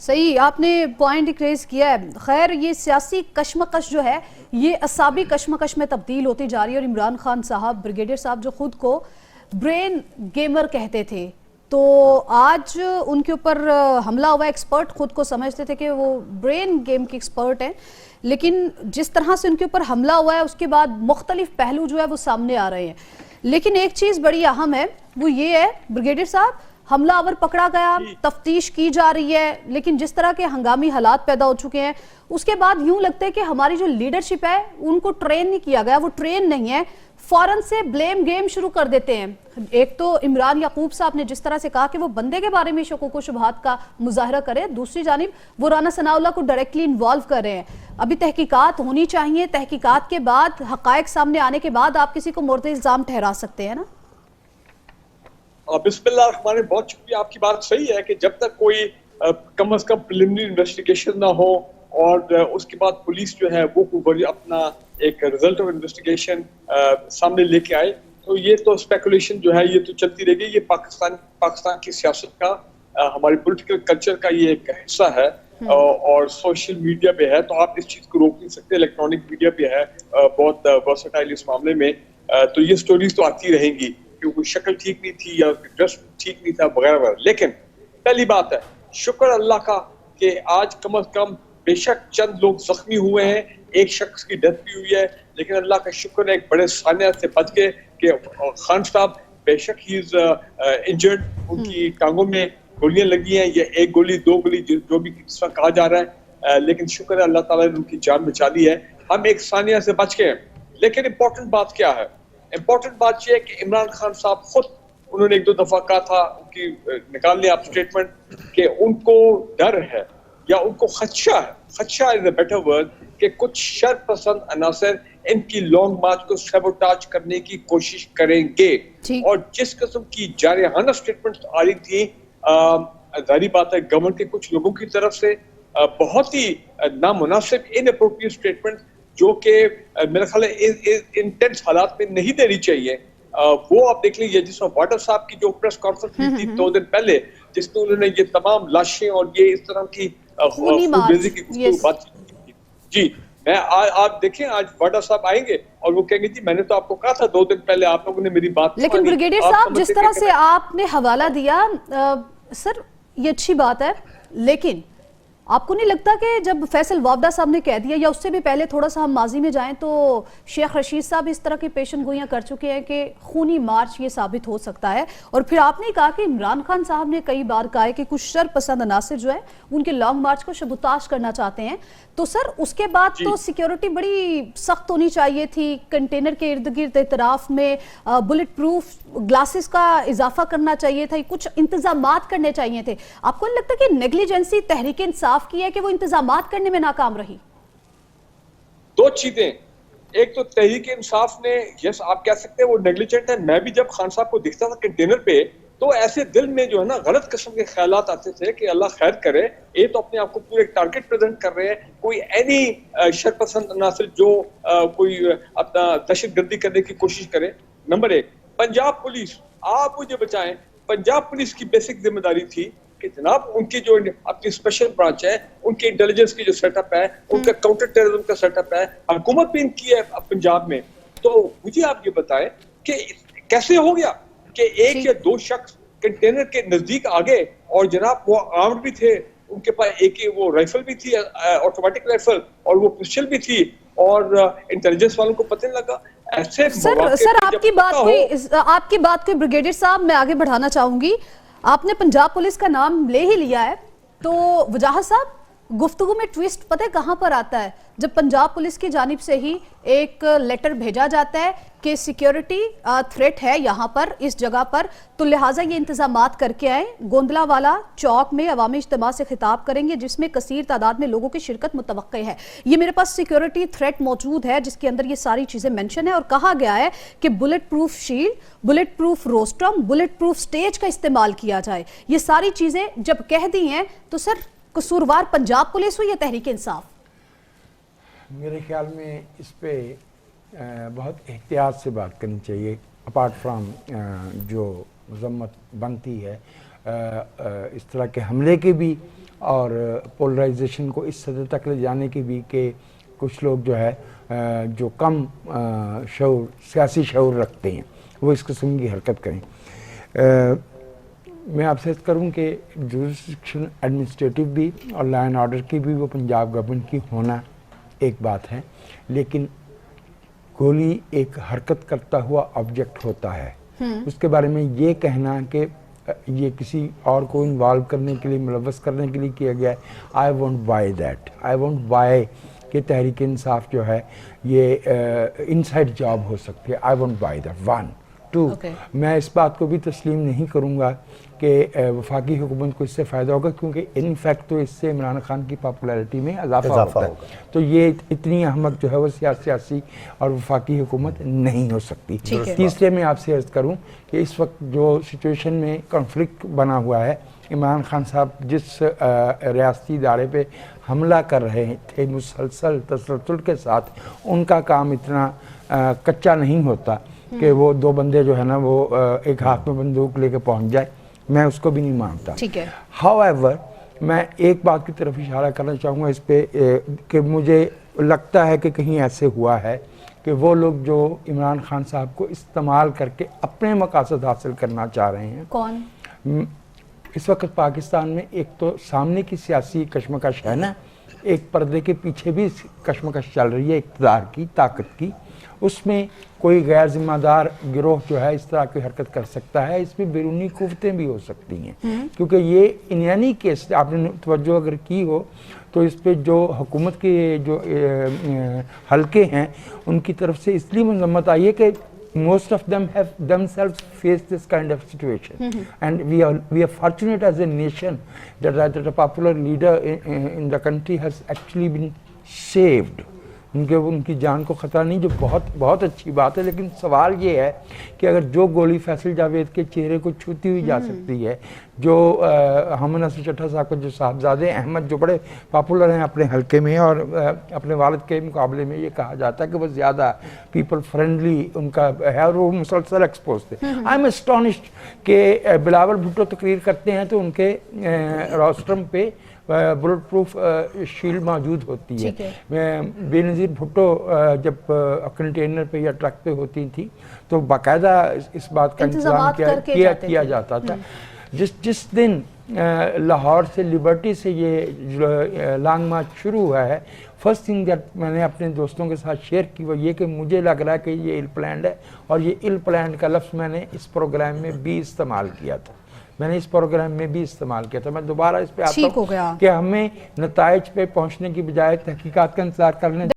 صحیح آپ نے پوائنٹ ریز کیا ہے. خیر یہ سیاسی کشمکش جو ہے یہ اعصابی کشمکش میں تبدیل ہوتی جا رہی ہے، اور عمران خان صاحب بریگیڈیئر صاحب جو خود کو برین گیمر کہتے تھے تو آج ان کے اوپر حملہ ہوا. ایکسپرٹ خود کو سمجھتے تھے کہ وہ برین گیم کے ایکسپرٹ ہیں، لیکن جس طرح سے ان کے اوپر حملہ ہوا ہے اس کے بعد مختلف پہلو جو ہے وہ سامنے آ رہے ہیں. لیکن ایک چیز بڑی اہم ہے وہ یہ ہے بریگیڈیئر صاحب، حملہ آور پکڑا گیا، تفتیش کی جا رہی ہے، لیکن جس طرح کے ہنگامی حالات پیدا ہو چکے ہیں اس کے بعد یوں لگتا ہے کہ ہماری جو لیڈرشپ ہے ان کو ٹرین نہیں کیا گیا، وہ ٹرین نہیں ہے، فوراں سے بلیم گیم شروع کر دیتے ہیں. ایک تو عمران یعقوب صاحب نے جس طرح سے کہا کہ وہ بندے کے بارے میں شکوک و شبہات کا مظاہرہ کرے، دوسری جانب وہ رانا ثناء اللہ کو ڈائریکٹلی انوالو کر رہے ہیں. ابھی تحقیقات ہونی چاہیے، تحقیقات کے بعد حقائق سامنے آنے کے بعد آپ کسی کو مورد الزام ٹھہرا سکتے ہیں نا. بسم اللہ الرحمن الرحیم. بہت شکریہ، آپ کی بات صحیح ہے کہ جب تک کوئی کم از کم پریلیمنری انویسٹیگیشن نہ ہو اور اس کے بعد پولیس جو ہے وہ اپنا ایک رزلٹ آف انویسٹیگیشن سامنے لے کے آئے تو یہ تو اسپیکولیشن جو ہے یہ تو چلتی رہے گی. یہ پاکستان کی سیاست کا، ہماری پولیٹیکل کلچر کا یہ ایک حصہ ہے اور سوشل میڈیا پہ ہے تو آپ اس چیز کو روک نہیں سکتے. الیکٹرانک میڈیا پہ ہے بہت ورسٹائل اس معاملے میں، تو یہ سٹوریز تو آتی رہیں گی کہ کوئی شکل ٹھیک نہیں تھی یا ڈریس ٹھیک نہیں تھا وغیرہ وغیرہ. لیکن پہلی بات ہے شکر اللہ کا کہ آج کم از کم بے شک چند لوگ زخمی ہوئے ہیں، ایک شخص کی ڈیتھ بھی ہوئی ہے، لیکن اللہ کا شکر ہے ایک بڑے سانحہ سے بچ گئے کہ خان صاحب بے شک ہی از انجرڈ، ان کی ٹانگوں میں گولیاں لگی ہیں، یہ ایک گولی دو گولی جو بھی اس وقت کہا جا رہا ہے، لیکن شکر ہے اللہ تعالیٰ نے ان کی جان بچا لی ہے. ہم ایک سانحہ سے بچ گئے. لیکن امپورٹنٹ بات کیا ہے؟ امپورٹنٹ بات یہ ہے کہ عمران خان صاحب خود انہوں نے ایک دو دفعہ کہا تھا، ان کی نکال لیں آپ سٹیٹمنٹ، کہ ان کو ڈر ہے یا ان کو خدشہ ہے، خدشہ از اے بیٹر ورڈ، کہ کچھ شر پسند عناصر ان کی لانگ مارچ کو سیبوٹاج کرنے کی کوشش کریں گے. اور جس قسم کی جارحانہ سٹیٹمنٹ آ رہی تھی، ظاہری بات ہے گورنمنٹ کے کچھ لوگوں کی طرف سے بہت ہی نامناسب ان اپروپریٹ سٹیٹمنٹ جو کہ میرا خیال ہے انٹینس حالات میں نہیں دینی چاہیے، وہ آپ دیکھ لیجیے. جس میں واٹر صاحب کی جو پریس کانفرنس ہوئی تھی 2 دن پہلے، جس میں انہوں نے یہ تمام لاشیں اور یہ اس طرح کی خونریزی کی گفتگو بات کی. جی میں آپ دیکھیں آج واٹر صاحب آئیں گے اور وہ کہیں گے جی میں نے تو آپ کو کہا تھا 2 دن پہلے، آپ لوگوں نے میری بات نہیں مانی. لیکن بریگیڈیئر صاحب جس طرح سے آپ نے حوالہ دیا سر یہ اچھی بات ہے، لیکن آپ کو نہیں لگتا کہ جب فیصل وابدہ صاحب نے کہہ دیا یا اس سے بھی پہلے تھوڑا سا ہم ماضی میں جائیں تو شیخ رشید صاحب اس طرح کی پیشن گوئیاں کر چکے ہیں کہ خونی مارچ یہ ثابت ہو سکتا ہے، اور پھر آپ نے کہا کہ عمران خان صاحب نے کئی بار کہا ہے کہ کچھ شر پسند عناصر جو ہے ان کے لانگ مارچ کو سبوتاژ کرنا چاہتے ہیں. تو سر اس کے بعد تو سیکیورٹی بڑی سخت ہونی چاہیے تھی، کنٹینر کے ارد گرد اطراف میں بلٹ پروف گلاسز کا اضافہ کرنا چاہیے تھا، کچھ انتظامات کرنے چاہیے تھے. آپ کو نہیں لگتا کہ نیگلیجنسی تحریک انصاف کی ہے کہ وہ انتظامات کرنے میں ناکام رہی؟ 2 چیزیں، ایک تو تحریک انصاف نے یس آپ کہہ سکتے ہیں وہ نیگلیجنٹ ہے. میں بھی جب خان صاحب کو دیکھتا تھا کنٹینر پہ تو ایسے دل میں جو ہے نا غلط قسم کے خیالات آتے تھے کہ اللہ خیر کرے، یہ تو اپنے آپ کو پورے ٹارگٹ پریزنٹ کر رہے ہیں، کوئی اینی شرپسند عناصر جو کوئی اپنا دہشت گردی کرنے کی کوشش کرے. نمبر 1 پنجاب پولیس، آپ مجھے بچائیں، پنجاب پولیس کی بیسک ذمہ داری تھی کہ جناب ان کی جو اپنی اسپیشل برانچ ہے، ان کی انٹیلیجنس کی جو سیٹ اپ ہے، ان کا کاؤنٹر ٹیررزم کا سیٹ اپ ہے، حکومت بھی ان کی ہے پنجاب میں. تو مجھے آپ یہ بتائیں کہ کیسے ہو گیا کہ 1 یا 2 شخص کنٹینر کے نزدیک آگے اور جناب وہ آرمڈ بھی تھے، ان کے پاس ایک وہ رائفل بھی تھی، آٹومیٹک رائفل، اور وہ پسٹل بھی تھی، اور انٹیلیجنس والوں کو پتہ نہیں لگا. ایسے سر آپ کی بات کوئی بریگیڈیئر صاحب میں آگے بڑھانا چاہوں گی. آپ نے پنجاب پولیس کا نام لے ہی لیا ہے تو وجاہت صاحب گفتگو میں ٹویسٹ پتہ کہاں پر آتا ہے؟ جب پنجاب پولیس کی جانب سے ہی ایک لیٹر بھیجا جاتا ہے کہ سیکیورٹی تھریٹ ہے یہاں پر اس جگہ پر، تو لہٰذا یہ انتظامات کر کے آئیں. گوندلا والا چوک میں عوامی اجتماع سے خطاب کریں گے جس میں کثیر تعداد میں لوگوں کی شرکت متوقع ہے. یہ میرے پاس سیکیورٹی تھریٹ موجود ہے جس کے اندر یہ ساری چیزیں مینشن ہے، اور کہا گیا ہے کہ bullet proof shield, bullet proof rostrum, bullet proof stage کا استعمال کیا جائے. یہ ساری چیزیں جب کہہ دی ہیں تو سر قصوروار پنجاب پولیس ہوئی یا تحریک انصاف؟ میرے خیال میں اس پہ بہت احتیاط سے بات کرنی چاہیے، اپارٹ فرام جو مذمت بنتی ہے. اس طرح کے حملے کے بھی اور پولرائزیشن کو اس سطح تک لے جانے کے بھی کہ کچھ لوگ جو ہے جو کم شعور سیاسی شعور رکھتے ہیں وہ اس قسم کی حرکت کریں. میں آپ سے عرض کروں کہ جوریسڈکشن ایڈمنسٹریٹو بھی اور لا اینڈ آرڈر کی بھی وہ پنجاب گورنمنٹ کی ہونا ایک بات ہے، لیکن گولی ایک حرکت کرتا ہوا آبجیکٹ ہوتا ہے. اس کے بارے میں یہ کہنا کہ یہ کسی اور کو انوالو کرنے کے لیے ملوث کرنے کے لیے کیا گیا ہے، I won't by that. I won't by کہ تحریک انصاف جو ہے یہ انسائڈ جاب ہو سکتی ہے. I won't by that. 1 2 میں اس بات کو بھی تسلیم نہیں کروں گا کہ وفاقی حکومت کو اس سے فائدہ ہوگا، کیونکہ ان فیکٹ تو اس سے عمران خان کی پاپولیرٹی میں اضافہ ہوتا ہے. تو یہ اتنی احمق جو ہے وہ سیاسی اور وفاقی حکومت نہیں ہو سکتی. تیسرے میں آپ سے عرض کروں کہ اس وقت جو سچویشن میں کنفلکٹ بنا ہوا ہے، عمران خان صاحب جس ریاستی ادارے پہ حملہ کر رہے تھے مسلسل تسلسل کے ساتھ، ان کا کام اتنا کچا نہیں ہوتا کہ وہ 2 بندے جو ہے نا وہ ایک ہاتھ میں بندوق لے کے پہنچ جائے. میں اس کو بھی نہیں مانتا. ہاؤ ایور میں ایک بات کی طرف اشارہ کرنا چاہوں گا اس پہ کہ مجھے لگتا ہے کہ کہیں ایسے ہوا ہے کہ وہ لوگ جو عمران خان صاحب کو استعمال کر کے اپنے مقاصد حاصل کرنا چاہ رہے ہیں. کون؟ اس وقت پاکستان میں ایک تو سامنے کی سیاسی کشمکش ہے نا، ایک پردے کے پیچھے بھی کشمکش چل رہی ہے اقتدار کی، طاقت کی. اس میں کوئی غیر ذمہ دار گروہ جو ہے اس طرح کی حرکت کر سکتا ہے. اس میں بیرونی قوتیں بھی ہو سکتی ہیں، کیونکہ یہ ان یعنی کیس آپ نے توجہ اگر کی ہو تو اس پہ جو حکومت کے جو حلقے ہیں ان کی طرف سے اس لیے مذمت آئی ہے کہ most of them have themselves faced this kind of situation. And we are fortunate as a nation that a popular leader in the country has actually been saved. ان کی جان کو خطرہ نہیں، جو بہت اچھی بات ہے. لیکن سوال یہ ہے کہ اگر جو گولی فیصل جاوید کے چہرے کو چھوتی ہوئی جا سکتی ہے، جو حامد ناصر چٹھا صاحب کا جو صاحبزادے احمد جو بڑے پاپولر ہیں اپنے حلقے میں اور اپنے والد کے مقابلے میں یہ کہا جاتا ہے کہ وہ زیادہ پیپل فرینڈلی ان کا ہے اور وہ مسلسل ایکسپوز تھے. آئی ایم اسٹانشڈ کہ بلاول بھٹو تقریر کرتے ہیں تو ان کے روسٹرم پہ بلٹ پروف شیلڈ موجود ہوتی ہے. بے نظیر بھٹو جب کنٹینر پہ یا ٹرک پہ ہوتی تھی تو باقاعدہ اس بات کا انتظام کیا جاتا تھا. جس دن لاہور سے لبرٹی سے یہ لانگ مارچ شروع ہوا ہے، فرسٹ تھنگ دیٹ میں نے اپنے دوستوں کے ساتھ شیئر کی وہ یہ کہ مجھے لگ رہا ہے کہ یہ ال پلانڈ ہے. اور یہ ال پلانڈ کا لفظ میں نے اس پروگرام میں بھی استعمال کیا تھا. میں دوبارہ اس پہ آتا ہوں کہ ہمیں نتائج پہ پہنچنے کی بجائے تحقیقات کا انتظار کرنے